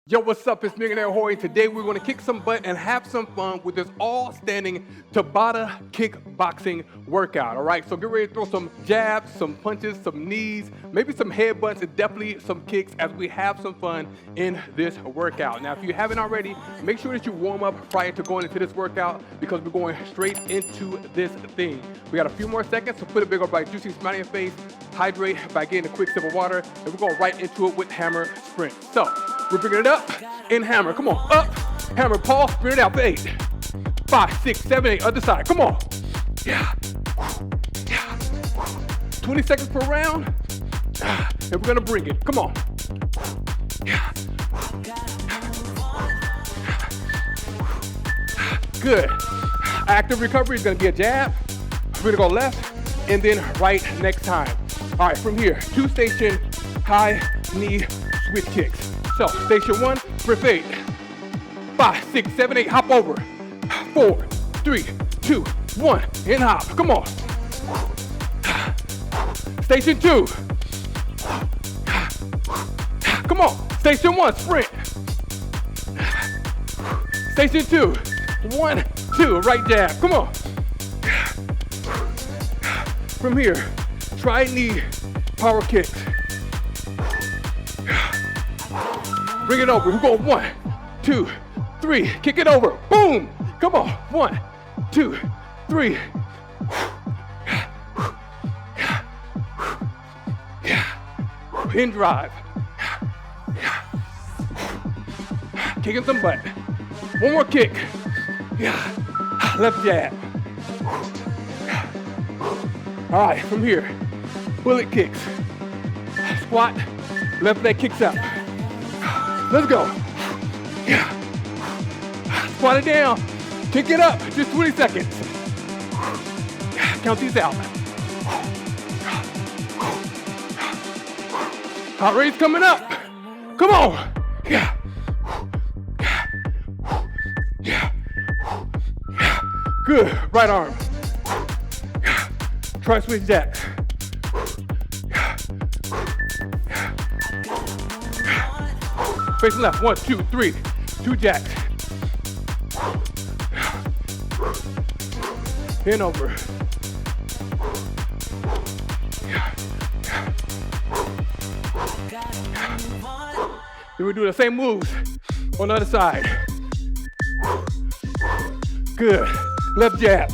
Yo, what's up? It's Millionaire Hoy. Today we're going to kick some butt and have some fun with this all-standing Tabata kickboxing workout, all right? So get ready to throw some jabs, some punches, some knees, maybe some headbutts, and definitely some kicks as we have some fun in this workout. Now, if you haven't already, make sure that you warm up prior to going into this workout because we're going straight into this thing. We got a few more seconds, so put a big old bright juicy smile on your face, hydrate by getting a quick sip of water, and we're going right into it with hammer sprint. So, we're bringing it up in hammer. Come on, up, hammer, pause, sprint it out for 8, 5, 6, 7, 8, other side. Come on. Yeah. 20 seconds per round, and we're gonna bring it. Come on. Yeah. Good. Active recovery is gonna be a jab. We're gonna go left and then right next time. All right, from here, 2 station high knee switch kicks. So, station 1, sprint 8, 5, 6, 7, 8, hop over, 4, 3, 2, 1, and hop, come on. Station 2, come on, station 1, sprint. Station 2, 1, 2, right jab, come on. From here, try knee power kicks. Bring it over. We're going 1, 2, 3. Kick it over. Boom. Come on. 1, 2, 3. In drive. Kicking some butt. One more kick. Left jab. All right, from here, bullet kicks. Squat. Left leg kicks out. Let's go. Squat it down. Kick it up. Just 20 seconds. Count these out. Heart rate's coming up. Come on. Good. Right arm. Try switch jacks. Facing left, 1, 2, 3, 2 jacks. In over. Then we do the same moves on the other side. Good. Left jab.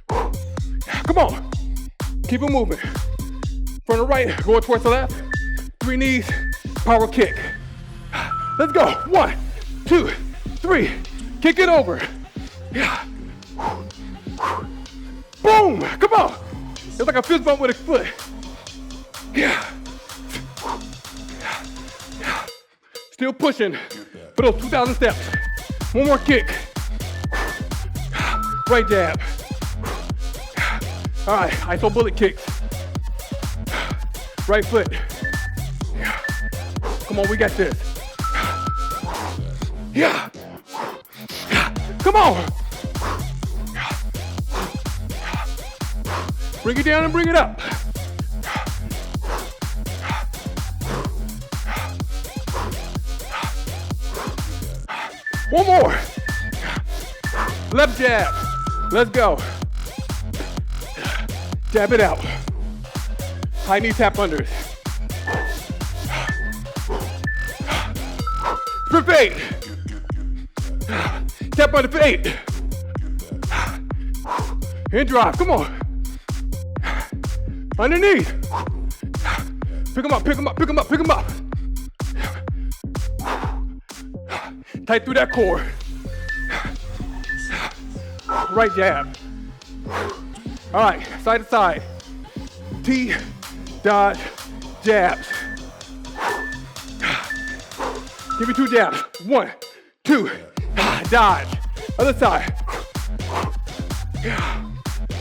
Come on. Keep it moving. From the right, going towards the left. 3 knees, power kick. Let's go. 1, 2, 3. Kick it over. Boom. Come on. It's like a fist bump with a foot. Still pushing for those 2,000 steps. One more kick. Right jab. All right, ISO bullet kicks. Right foot. Come on, we got this. Come on. Bring it down and bring it up. One more. Left jab. Let's go. Jab it out. High knee tap unders. Sprint 8. Tap under for 8. And drive. Come on. Underneath. Pick them up, pick them up, pick them up, pick them up. Tight through that core. Right jab. All right, side to side. T-Dodge Jabs. Give me 2 jabs. 1, 2. Dodge. Other side.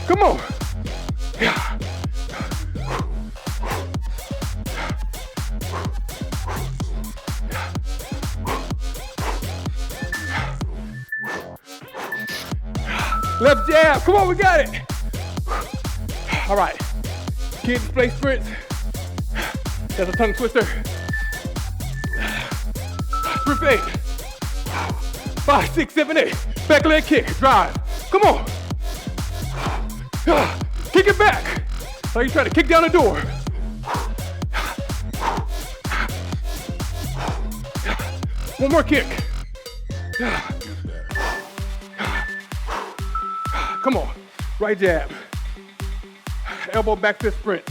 Come on. Left jab. Come on, we got it. All right. Kid display sprints. That's a tongue twister. Sprint for 8. 5, 6, 7, 8. Back leg kick, drive. Come on. Kick it back. Like you're trying to kick down the door. One more kick. Come on. Right jab. Elbow back to sprint.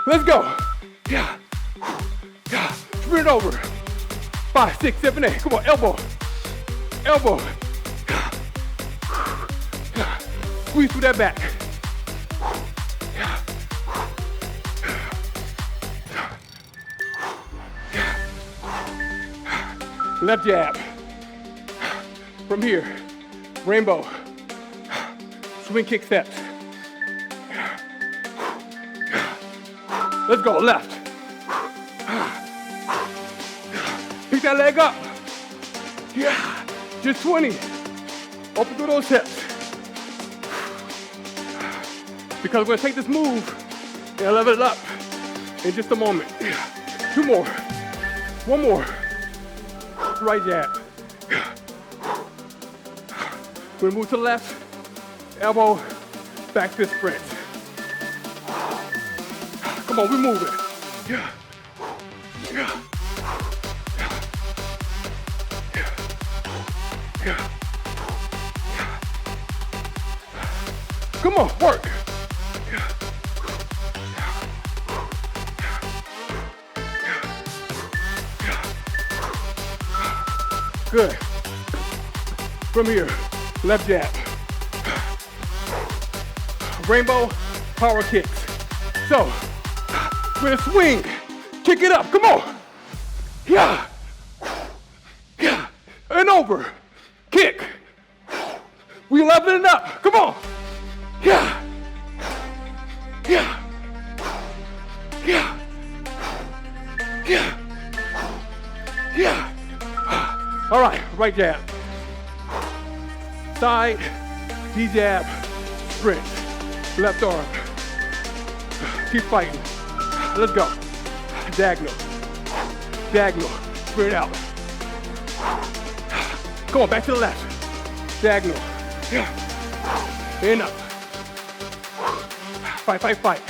Let's go. Sprint over. 5, 6, 7, 8. Come on, elbow. Elbow. Squeeze through that back. Left jab. From here, rainbow. Swing kick steps. Let's go, left. Pick that leg up. Yeah, just 20. Open through those hips. Because we're gonna take this move and level it up in just a moment. 2 more, 1 more. Right jab. We're gonna move to the left, elbow, back to sprint. Come on, we're moving. Come on, work. Good. From here, left jab. Rainbow power kicks. So, with a swing, kick it up, come on. Yeah. And over, kick. We leveling it up, come on. Yeah. All right, right jab. Side, D-jab, sprint. Left arm. Keep fighting. Let's go. Diagonal. Diagonal. Sprint out. Come on, back to the left. Diagonal. And up. Fight, fight, fight.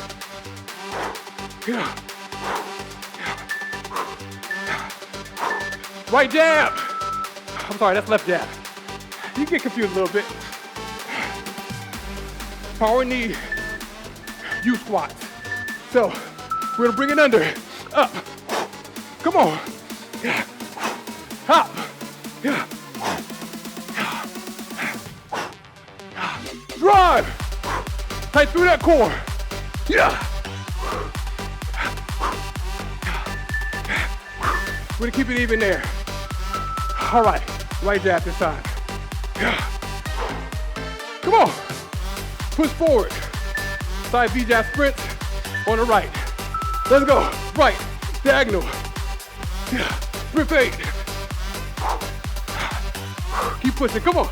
Right jab. I'm sorry, that's left jab. You get confused a little bit. Power knee, U squats. So, we're gonna bring it under, up. Come on. Hop. Drive. Tight through that core. Yeah. We're gonna keep it even there. All right, right jab this time. Come on. Push forward. Side V-jab sprint on the right. Let's go. Right. Diagonal. Sprint 8. Keep pushing. Come on.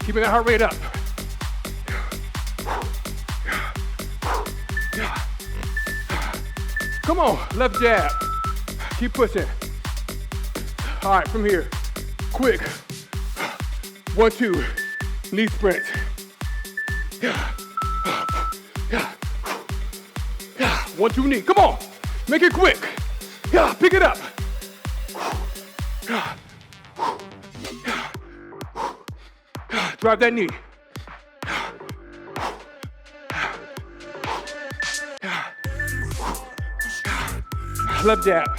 Keeping that heart rate up. Come on. Left jab. Keep pushing. All right, from here. Quick. 1, 2. Knee sprint. 1, 2 knee. Come on. Make it quick. Pick it up. Drive that knee. Left jab.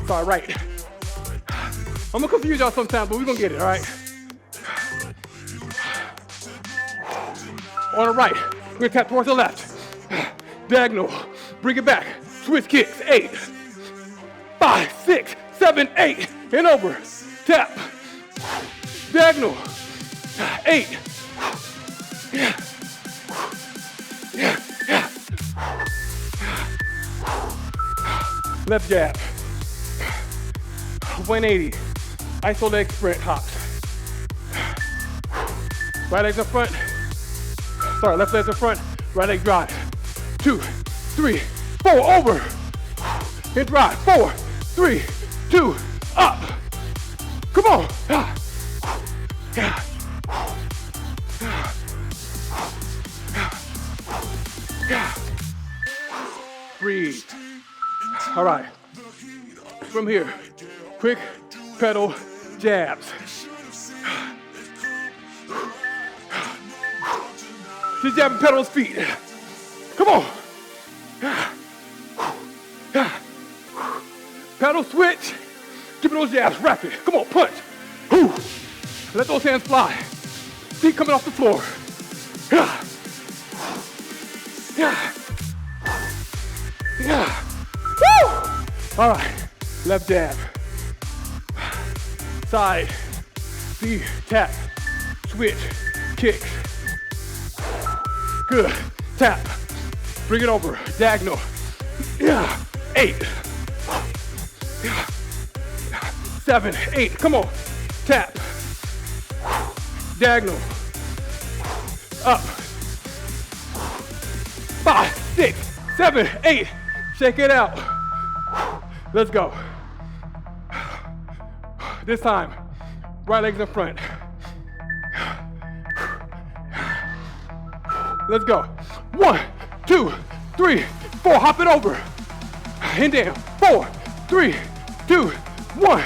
Sorry, right. I'm gonna confuse y'all sometimes, but we're gonna get it, all right? On the right, we're gonna tap towards the left. Diagonal, bring it back. Switch kicks, 8. 5, 6, 7, 8, and over. Tap. Diagonal, 8. Left jab. 180. Iso leg sprint hops. Right legs in front. Sorry, left leg's in front, right leg drive. 2, 3, 4, over. Hit drive, 4, 3, 2, up. Come on. Breathe. All right. From here, quick pedal jabs. Just jab and pedal his feet. Come on. Pedal switch. Give me those jabs, rapid. Come on, punch. Let those hands fly. Feet coming off the floor. Woo! All right, left jab. Side, B, tap, switch, kicks. Good, tap, bring it over, diagonal. 8, 7, 8, come on, tap, diagonal, up, 5, 6, 7, 8, shake it out. Let's go. This time, right leg's in front. Let's go. 1, 2, 3, 4, hop it over. And down. 4, 3, 2, 1.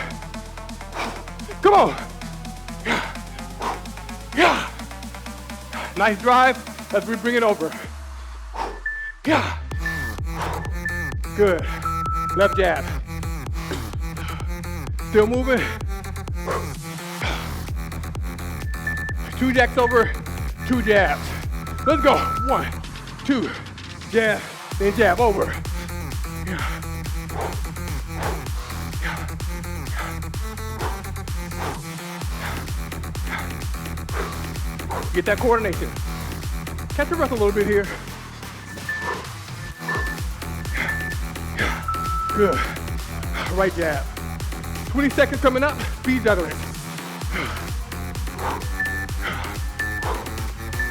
Come on. Nice drive as we bring it over. Good. Left jab. Still moving. 2 jacks over, 2 jabs. Let's go. 1, 2, jab, then jab over. Get that coordination. Catch your breath a little bit here. Good. Right jab. 20 seconds coming up. Speed juggling.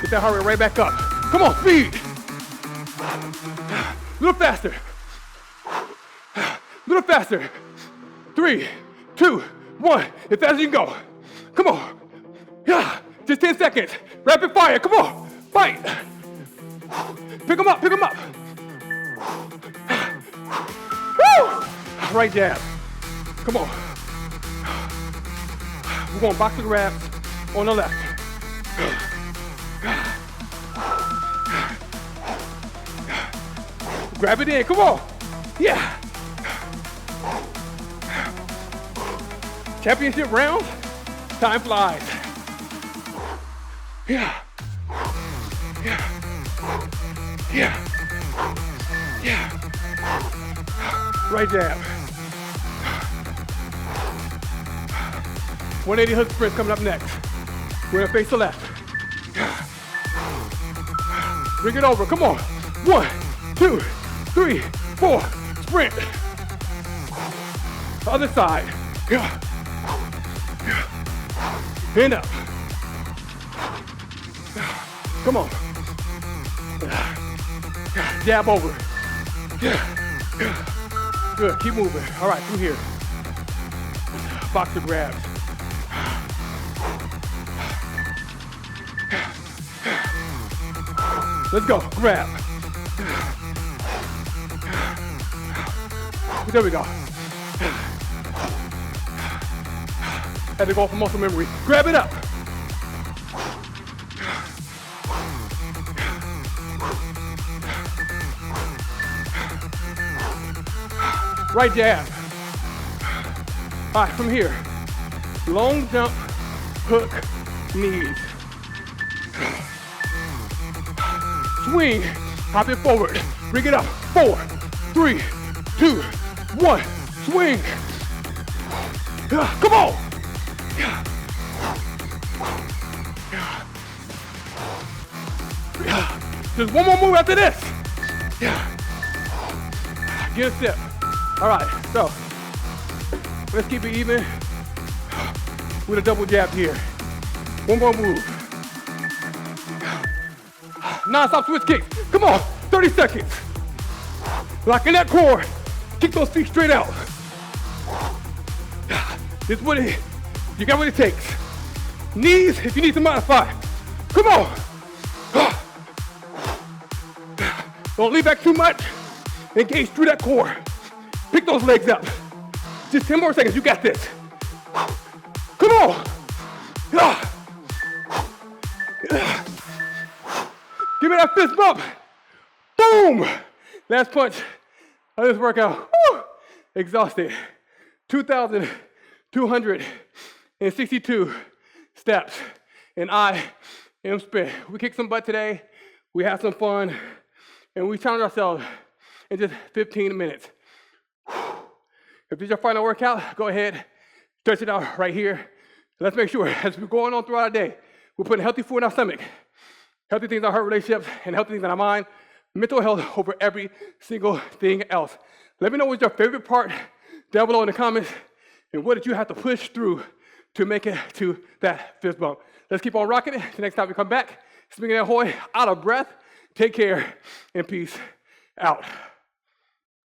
Get that heart rate right back up. Come on, speed. A little faster. A little faster. 3, 2, 1. As fast as you can go. Come on. Just 10 seconds. Rapid fire. Come on. Fight. Pick them up. Pick them up. Woo! Right jab. Come on. We're going boxing grabs on the left. Grab it in. Come on. Yeah. Championship round. Time flies. Yeah. Yeah. Yeah. Yeah. Right jab. 180 hook sprints coming up next. We're gonna face the left. Bring it over, come on. 1, 2, 3, 4, sprint. Other side. Hand up. Come on. Jab over. Good, keep moving. All right, through here. Boxer grabs. Let's go, grab. There we go. Had to go for muscle memory. Grab it up. Right jab. All right, from here. Long jump, hook, knees. Swing, hop it forward. Bring it up. 4, 3, 2, 1. Swing. Come on. Just one more move after this. Get a step. All right, so let's keep it even with a double jab here. One more move. Non-stop switch kicks. Come on, 30 seconds. Lock in that core. Kick those feet straight out. This is what it is. You got what it takes. Knees, if you need to modify. Come on. Don't lean back too much. Engage through that core. Pick those legs up. Just 10 more seconds, you got this. Come on. Give me that fist bump. Boom. Last punch of this workout. Woo. Exhausted. 2,262 steps. And I am spent. We kicked some butt today. We had some fun. And we challenged ourselves in just 15 minutes. If this is your final workout, go ahead, stretch it out right here. Let's make sure, as we're going on throughout our day, we're putting healthy food in our stomach, healthy things in our heart relationships, and healthy things in our mind, mental health over every single thing else. Let me know what's your favorite part down below in the comments, and what did you have to push through to make it to that fist bump. Let's keep on rocking it. The next time we come back, it's Millionaire Hoy, out of breath. Take care, and peace out.